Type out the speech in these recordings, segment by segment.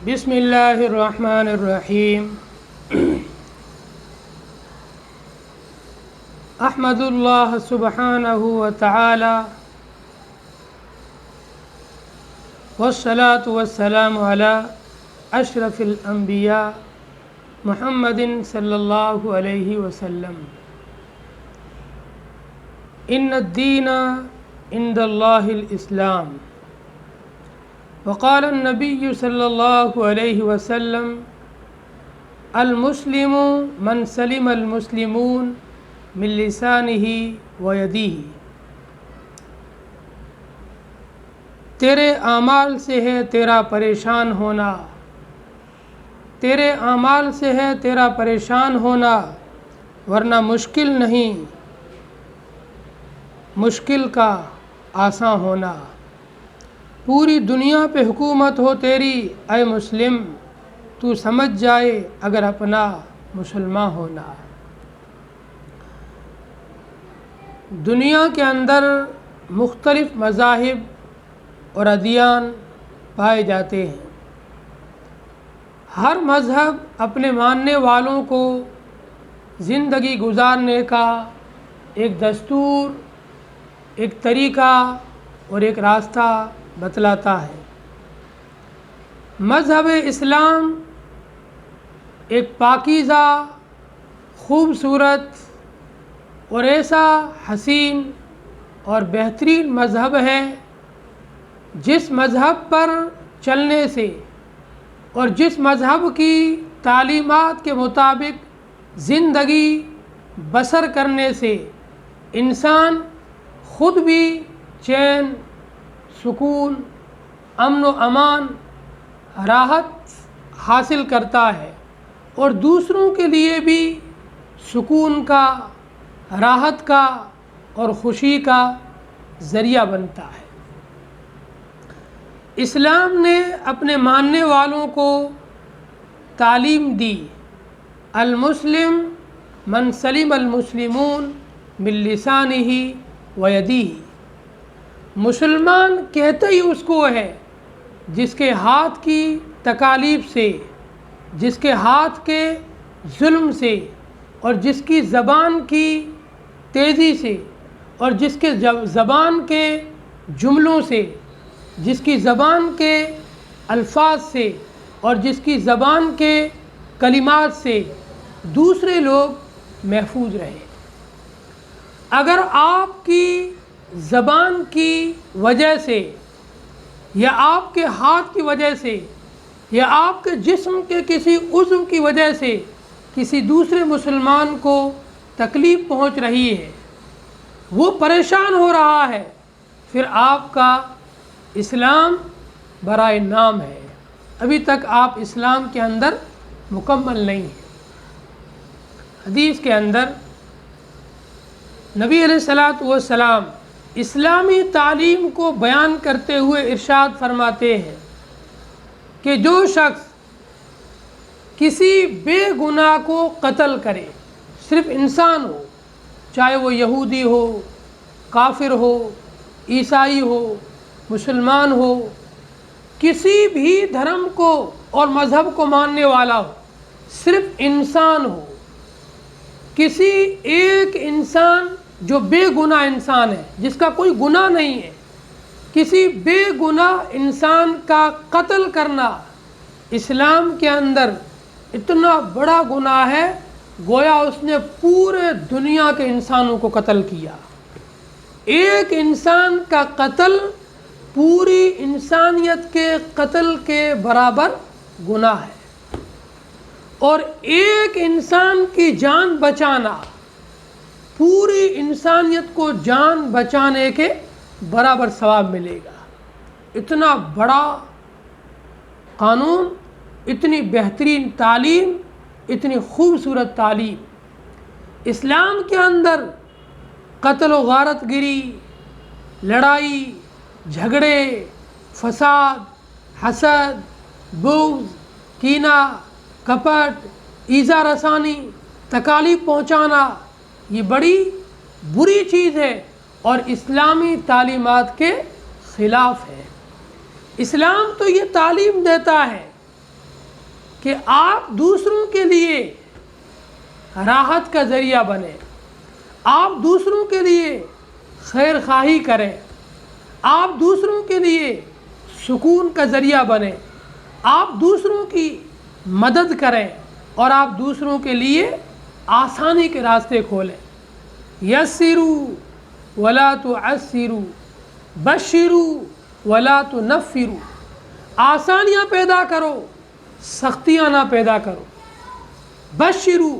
بسم اللہ الرحمن الرحیم احمد اللہ سبحانہ وتعالی والصلاة والسلام علی اشرف الانبیاء محمد صلی اللہ علیہ وسلم ان الدین عند اللہ الاسلام وقال النبی صلی اللہ علیہ وسلم المسلم من سلم المسلمون من لسانہ و یدہ۔ تیرے اعمال سے ہے تیرا پریشان ہونا، تیرے اعمال سے ہے تیرا پریشان ہونا، ورنہ مشکل نہیں، مشکل کا آسان ہونا۔ پوری دنیا پہ حکومت ہو تیری اے مسلم، تو سمجھ جائے اگر اپنا مسلمان ہونا۔ دنیا کے اندر مختلف مذاہب اور ادیان پائے جاتے ہیں۔ ہر مذہب اپنے ماننے والوں کو زندگی گزارنے کا ایک دستور، ایک طریقہ اور ایک راستہ بتلاتا ہے۔ مذہب اسلام ایک پاکیزہ، خوبصورت اور ایسا حسین اور بہترین مذہب ہے جس مذہب پر چلنے سے اور جس مذہب کی تعلیمات کے مطابق زندگی بسر کرنے سے انسان خود بھی چین، سکون، امن و امان، راحت حاصل کرتا ہے اور دوسروں کے لیے بھی سکون کا، راحت کا اور خوشی کا ذریعہ بنتا ہے۔ اسلام نے اپنے ماننے والوں کو تعلیم دی، المسلم من سلم المسلمون من لسانہ و یدہ۔ مسلمان کہتے ہی اس کو ہے جس کے ہاتھ کی تکالیف سے، جس کے ہاتھ کے ظلم سے اور جس کی زبان کی تیزی سے اور جس کے زبان کے جملوں سے، جس کی زبان کے الفاظ سے اور جس کی زبان کے کلمات سے دوسرے لوگ محفوظ رہے۔ اگر آپ کی زبان کی وجہ سے یا آپ کے ہاتھ کی وجہ سے یا آپ کے جسم کے کسی عضو کی وجہ سے کسی دوسرے مسلمان کو تکلیف پہنچ رہی ہے، وہ پریشان ہو رہا ہے، پھر آپ کا اسلام برائے نام ہے، ابھی تک آپ اسلام کے اندر مکمل نہیں ہیں۔ حدیث کے اندر نبی علیہ الصلوۃ والسلام اسلامی تعلیم کو بیان کرتے ہوئے ارشاد فرماتے ہیں کہ جو شخص کسی بے گناہ کو قتل کرے، صرف انسان ہو، چاہے وہ یہودی ہو، کافر ہو، عیسائی ہو، مسلمان ہو، کسی بھی دھرم کو اور مذہب کو ماننے والا ہو، صرف انسان ہو، کسی ایک انسان جو بے گناہ انسان ہے، جس کا کوئی گناہ نہیں ہے، کسی بے گناہ انسان کا قتل کرنا اسلام کے اندر اتنا بڑا گناہ ہے گویا اس نے پورے دنیا کے انسانوں کو قتل کیا۔ ایک انسان کا قتل پوری انسانیت کے قتل کے برابر گناہ ہے، اور ایک انسان کی جان بچانا پوری انسانیت کو جان بچانے کے برابر ثواب ملے گا۔ اتنا بڑا قانون، اتنی بہترین تعلیم، اتنی خوبصورت تعلیم اسلام کے اندر قتل و غارت گری، لڑائی جھگڑے، فساد، حسد، بغض، کینہ، کپٹ، ایذا رسانی، تکالیف پہنچانا، یہ بڑی بری چیز ہے اور اسلامی تعلیمات کے خلاف ہے۔ اسلام تو یہ تعلیم دیتا ہے کہ آپ دوسروں کے لیے راحت کا ذریعہ بنیں، آپ دوسروں کے لیے خیر خواہی کریں، آپ دوسروں کے لیے سکون کا ذریعہ بنیں، آپ دوسروں کی مدد کریں اور آپ دوسروں کے لیے آسانی کے راستے کھولیں۔ یسروا ولا تعسروا، بشروا ولا تنفروا، آسانیاں پیدا کرو، سختیاں نہ پیدا کرو۔ بشروا،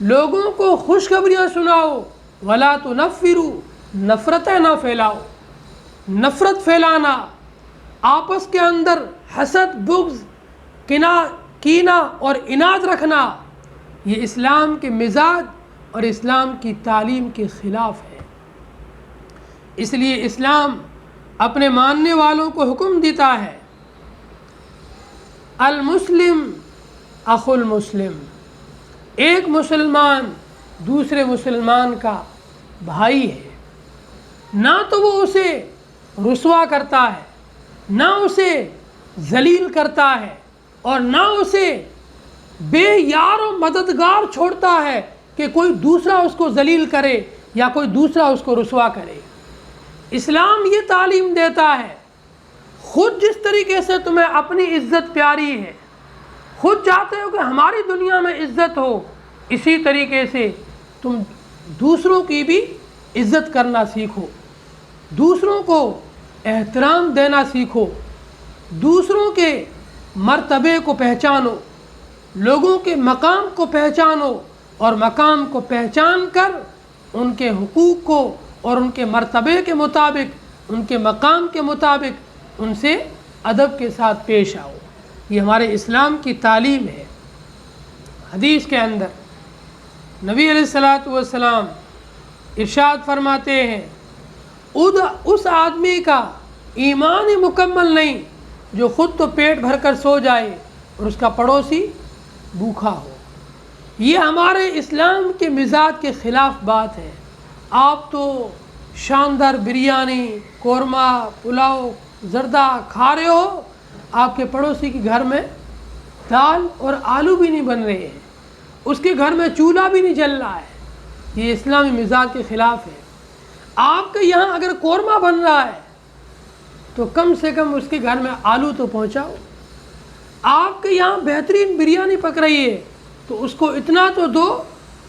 لوگوں کو خوشخبریاں سناؤ، ولا تنفروا، نفرتیں نہ پھیلاؤ۔ نفرت پھیلانا، آپس کے اندر حسد، بغض، کینہ اور عناد رکھنا، یہ اسلام کے مزاج اور اسلام کی تعلیم کے خلاف ہے۔ اس لیے اسلام اپنے ماننے والوں کو حکم دیتا ہے، المسلم اخو المسلم، ایک مسلمان دوسرے مسلمان کا بھائی ہے، نہ تو وہ اسے رسوا کرتا ہے، نہ اسے ذلیل کرتا ہے، اور نہ اسے بے یار و مددگار چھوڑتا ہے کہ کوئی دوسرا اس کو ذلیل کرے یا کوئی دوسرا اس کو رسوا کرے۔ اسلام یہ تعلیم دیتا ہے، خود جس طریقے سے تمہیں اپنی عزت پیاری ہے، خود چاہتے ہو کہ ہماری دنیا میں عزت ہو، اسی طریقے سے تم دوسروں کی بھی عزت کرنا سیکھو، دوسروں کو احترام دینا سیکھو، دوسروں کے مرتبے کو پہچانو، لوگوں کے مقام کو پہچانو، اور مقام کو پہچان کر ان کے حقوق کو اور ان کے مرتبے کے مطابق، ان کے مقام کے مطابق ان سے ادب کے ساتھ پیش آؤ۔ یہ ہمارے اسلام کی تعلیم ہے۔ حدیث کے اندر نبی علیہ الصلوۃ والسلام ارشاد فرماتے ہیں، اس آدمی کا ایمان ہی مکمل نہیں جو خود تو پیٹ بھر کر سو جائے اور اس کا پڑوسی بھوکا ہو۔ یہ ہمارے اسلام کے مزاج کے خلاف بات ہے۔ آپ تو شاندار بریانی، قورمہ، پلاؤ، زردہ کھا رہے ہو، آپ کے پڑوسی کے گھر میں دال اور آلو بھی نہیں بن رہے ہیں، اس کے گھر میں چولہا بھی نہیں جل رہا ہے۔ یہ اسلامی مزاج کے خلاف ہے۔ آپ کے یہاں اگر قورمہ بن رہا ہے تو کم سے کم اس کے گھر میں آلو تو پہنچاؤ۔ آپ کے یہاں بہترین بریانی پک رہی ہے تو اس کو اتنا تو دو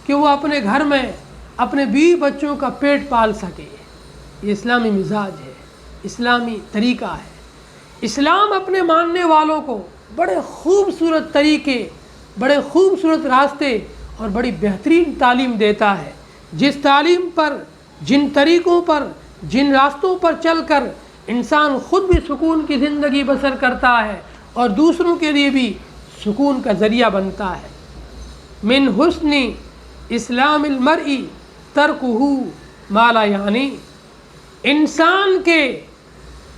کہ وہ اپنے گھر میں اپنے بیوی بچوں کا پیٹ پال سکے۔ یہ اسلامی مزاج ہے، اسلامی طریقہ ہے۔ اسلام اپنے ماننے والوں کو بڑے خوبصورت طریقے، بڑے خوبصورت راستے اور بڑی بہترین تعلیم دیتا ہے، جس تعلیم پر، جن طریقوں پر، جن راستوں پر چل کر انسان خود بھی سکون کی زندگی بسر کرتا ہے اور دوسروں کے لیے بھی سکون کا ذریعہ بنتا ہے۔ من حسن اسلام المرء ترکہ ما لا یعنی، انسان کے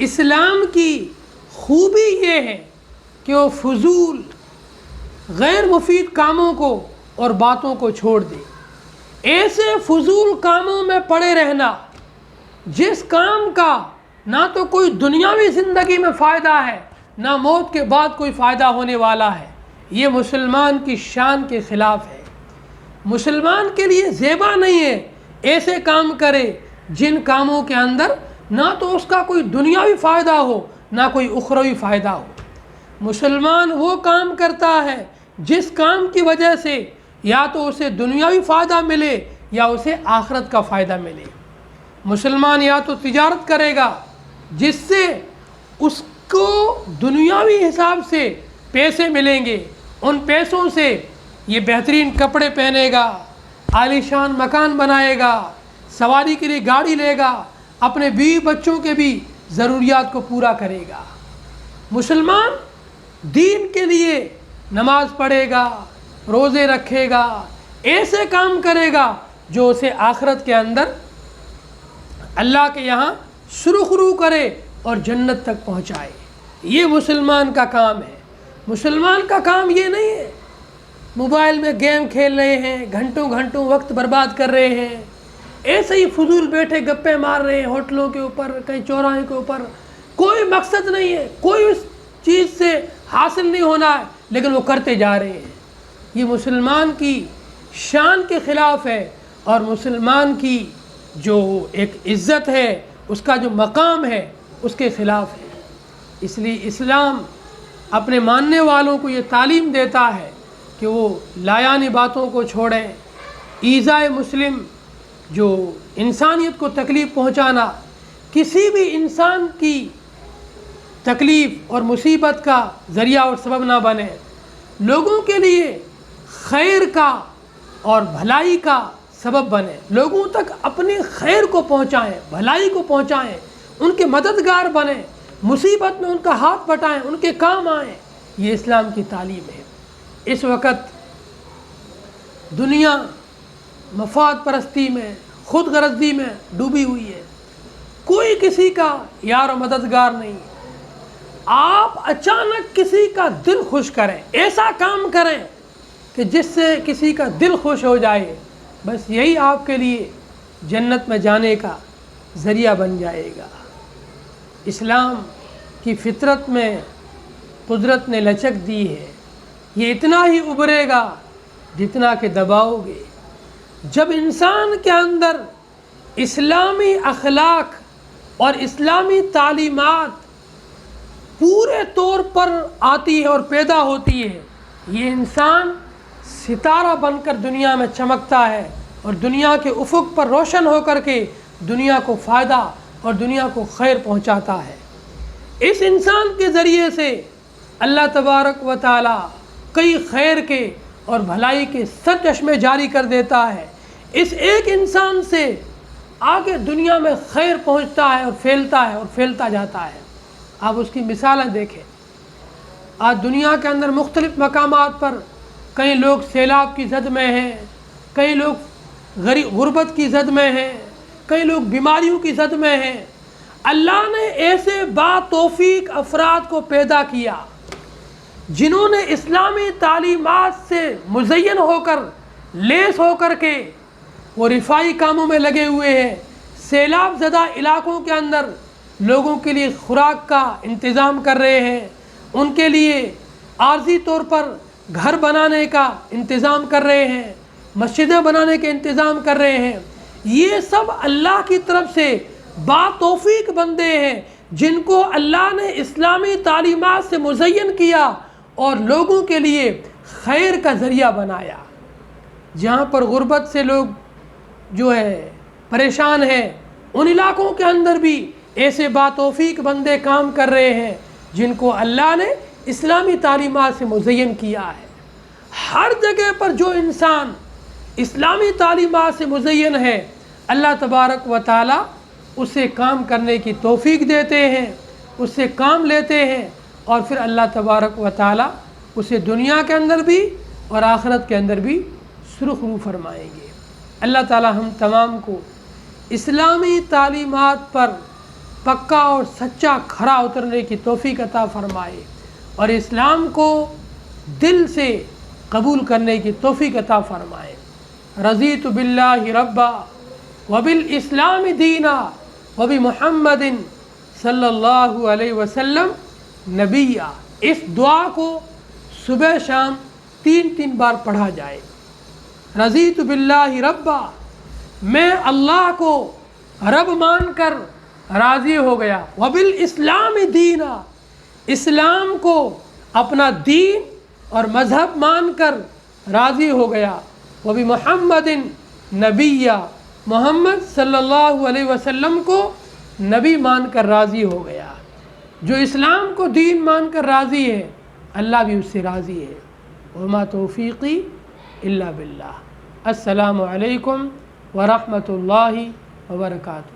اسلام کی خوبی یہ ہے کہ وہ فضول، غیر مفید کاموں کو اور باتوں کو چھوڑ دے۔ ایسے فضول کاموں میں پڑے رہنا جس کام کا نہ تو کوئی دنیاوی زندگی میں فائدہ ہے، نہ موت کے بعد کوئی فائدہ ہونے والا ہے، یہ مسلمان کی شان کے خلاف ہے۔ مسلمان کے لیے زیبا نہیں ہے ایسے کام کرے جن کاموں کے اندر نہ تو اس کا کوئی دنیاوی فائدہ ہو نہ کوئی اخروی فائدہ ہو۔ مسلمان وہ کام کرتا ہے جس کام کی وجہ سے یا تو اسے دنیاوی فائدہ ملے یا اسے آخرت کا فائدہ ملے۔ مسلمان یا تو تجارت کرے گا جس سے اس کو دنیاوی حساب سے پیسے ملیں گے، ان پیسوں سے یہ بہترین کپڑے پہنے گا، عالیشان مکان بنائے گا، سواری کے لیے گاڑی لے گا، اپنے بیوی بچوں کے بھی ضروریات کو پورا کرے گا۔ مسلمان دین کے لیے نماز پڑھے گا، روزے رکھے گا، ایسے کام کرے گا جو اسے آخرت کے اندر اللہ کے یہاں سرخرو کرے اور جنت تک پہنچائے۔ یہ مسلمان کا کام ہے۔ مسلمان کا کام یہ نہیں ہے موبائل میں گیم کھیل رہے ہیں، گھنٹوں گھنٹوں وقت برباد کر رہے ہیں، ایسے ہی فضول بیٹھے گپے مار رہے ہیں ہوٹلوں کے اوپر، کہیں چوراہے کے اوپر، کوئی مقصد نہیں ہے، کوئی اس چیز سے حاصل نہیں ہونا ہے لیکن وہ کرتے جا رہے ہیں۔ یہ مسلمان کی شان کے خلاف ہے اور مسلمان کی جو ایک عزت ہے، اس کا جو مقام ہے، اس کے خلاف ہے۔ اس لیے اسلام اپنے ماننے والوں کو یہ تعلیم دیتا ہے کہ وہ لایانی باتوں کو چھوڑیں، ایذائے مسلم، جو انسانیت کو تکلیف پہنچانا، کسی بھی انسان کی تکلیف اور مصیبت کا ذریعہ اور سبب نہ بنے، لوگوں کے لیے خیر کا اور بھلائی کا سبب بنے، لوگوں تک اپنے خیر کو پہنچائیں، بھلائی کو پہنچائیں، ان کے مددگار بنیں، مصیبت میں ان کا ہاتھ بٹائیں، ان کے کام آئیں۔ یہ اسلام کی تعلیم ہے۔ اس وقت دنیا مفاد پرستی میں، خود غرضی میں ڈوبی ہوئی ہے، کوئی کسی کا یار و مددگار نہیں۔ آپ اچانک کسی کا دل خوش کریں، ایسا کام کریں کہ جس سے کسی کا دل خوش ہو جائے، بس یہی آپ کے لیے جنت میں جانے کا ذریعہ بن جائے گا۔ اسلام کی فطرت میں قدرت نے لچک دی ہے، یہ اتنا ہی ابھرے گا جتنا کہ دباؤ گے۔ جب انسان کے اندر اسلامی اخلاق اور اسلامی تعلیمات پورے طور پر آتی ہے اور پیدا ہوتی ہے، یہ انسان ستارہ بن کر دنیا میں چمکتا ہے اور دنیا کے افق پر روشن ہو کر کے دنیا کو فائدہ اور دنیا کو خیر پہنچاتا ہے۔ اس انسان کے ذریعے سے اللہ تبارک و تعالی کئی خیر کے اور بھلائی کے سرچشمے جاری کر دیتا ہے۔ اس ایک انسان سے آگے دنیا میں خیر پہنچتا ہے اور پھیلتا جاتا ہے۔ آپ اس کی مثالیں دیکھیں۔ آج دنیا کے اندر مختلف مقامات پر کئی لوگ سیلاب کی زد میں ہیں، کئی لوگ غربت کی زد میں ہیں، کئی لوگ بیماریوں کی زد میں ہیں۔ اللہ نے ایسے با توفیق افراد کو پیدا کیا جنہوں نے اسلامی تعلیمات سے مزین ہو کر، لیس ہو کر کے وہ رفائی کاموں میں لگے ہوئے ہیں۔ سیلاب زدہ علاقوں کے اندر لوگوں کے لیے خوراک کا انتظام کر رہے ہیں، ان کے لیے عارضی طور پر گھر بنانے کا انتظام کر رہے ہیں، مسجدیں بنانے کے انتظام کر رہے ہیں۔ یہ سب اللہ کی طرف سے با توفیق بندے ہیں جن کو اللہ نے اسلامی تعلیمات سے مزین کیا اور لوگوں کے لیے خیر کا ذریعہ بنایا۔ جہاں پر غربت سے لوگ جو ہے پریشان ہیں، ان علاقوں کے اندر بھی ایسے با توفیق بندے کام کر رہے ہیں جن کو اللہ نے اسلامی تعلیمات سے مزین کیا ہے۔ ہر جگہ پر جو انسان اسلامی تعلیمات سے مزین ہے، اللہ تبارک و تعالی اسے کام کرنے کی توفیق دیتے ہیں، اس سے کام لیتے ہیں اور پھر اللہ تبارک و تعالی اسے دنیا کے اندر بھی اور آخرت کے اندر بھی سرخ رو فرمائیں گے۔ اللہ تعالی ہم تمام کو اسلامی تعلیمات پر پکا اور سچا کھرا اترنے کی توفیق عطا فرمائے اور اسلام کو دل سے قبول کرنے کی توفیق عطا فرمائے۔ رضیت باللہ ربا وبالاسلام دینا وبمحمد صلی اللہ علیہ وسلم نبیہ۔ اس دعا کو صبح شام 3 بار پڑھا جائے۔ رضیت باللہ ربا، میں اللہ کو رب مان کر راضی ہو گیا، وبالاسلام دینا، اسلام کو اپنا دین اور مذہب مان کر راضی ہو گیا، وبمحمد نبیہ، محمد صلی اللہ علیہ وسلم کو نبی مان کر راضی ہو گیا۔ جو اسلام کو دین مان کر راضی ہے، اللہ بھی اس سے راضی ہے۔ وما توفیقی الا باللہ۔ السلام علیکم ورحمۃ اللہ وبرکاتہ۔